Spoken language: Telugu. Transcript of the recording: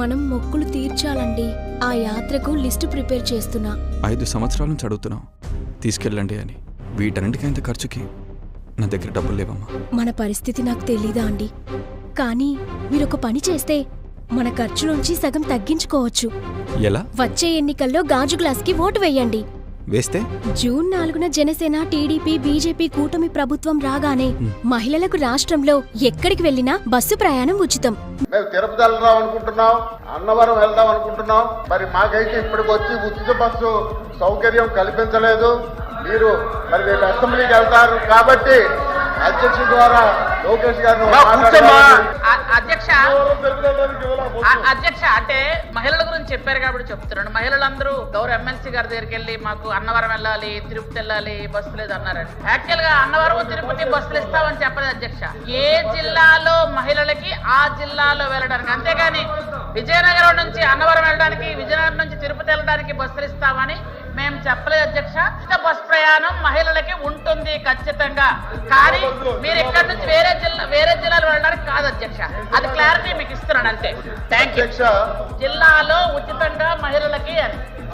మనం మొక్కులు తీర్చాలండి. ఆ యాత్రకు లిస్టు ప్రిపేర్ చేస్తున్నా. 5 సంవత్సరాల నుంచి అడుగుతున్నాం తీసుకెళ్ళండి అని. వీటన్నిటికైంత ఖర్చుకి నా దగ్గర డబ్బులు లేవమ్మా. మన పరిస్థితి నాకు తెలీదా అండి, కానీ మీరొక పని చేస్తే మన ఖర్చు నుంచి సగం తగ్గించుకోవచ్చు. ఎలా? వచ్చే ఎన్నికల్లో గాజు గ్లాస్కి ఓటు వేయండి. వేస్తే జూన్ 4న జనసేన, టీడీపీ, బీజేపీ కూటమి ప్రభుత్వం రాగానే మహిళలకు రాష్ట్రంలో ఎక్కడికి వెళ్లినా బస్సు ప్రయాణం ఉచితం. మేము తిరుపతి వెళ్దాం అనుకుంటున్నాం, అన్నవరం వెళ్దాం అనుకుంటున్నాం. మరి మాకైతే ఇప్పటికి వచ్చి ఉచిత బస్సు సౌకర్యం కల్పించలేదు. మీరు మరి రేపు అసెంబ్లీకి వెళ్తారు కాబట్టి అధ్యక్షుడి ద్వారా లోకేష్ గారిని అధ్యక్ష అంటే మహిళల గురించి చెప్పారు కాబట్టి చెప్తున్నాను. మహిళలందరూ గౌరవ ఎమ్మెల్సీ గారి దగ్గరికి వెళ్ళి మాకు అన్నవరం వెళ్ళాలి, తిరుపతి వెళ్ళాలి, బస్సు లేదు అన్నారండి. యాక్చువల్ గా అన్నవరం తిరుపతి బస్సులు ఇస్తామని చెప్పలేదు అధ్యక్ష. ఏ జిల్లాలో మహిళలకి ఆ జిల్లాలో వెళ్ళడానికి, అంతేగాని విజయనగరం నుంచి అన్నవరం వెళ్ళడానికి, విజయనగరం నుంచి తిరుపతి వెళ్ళడానికి బస్సులు ఇస్తామని మేము చెప్పలేదు అధ్యక్ష. బస్ ప్రయాణం మహిళలకి ఉంటుంది ఖచ్చితంగా, కానీ మీరు ఇక్కడ నుంచి వేరే జిల్లాలు వెళ్ళడానికి కాదు అధ్యక్ష. అది క్లారిటీ మీకు ఇస్తున్నాను అంతే. Thank you. జిల్లాలో ఉచితంగా మహిళలకి అని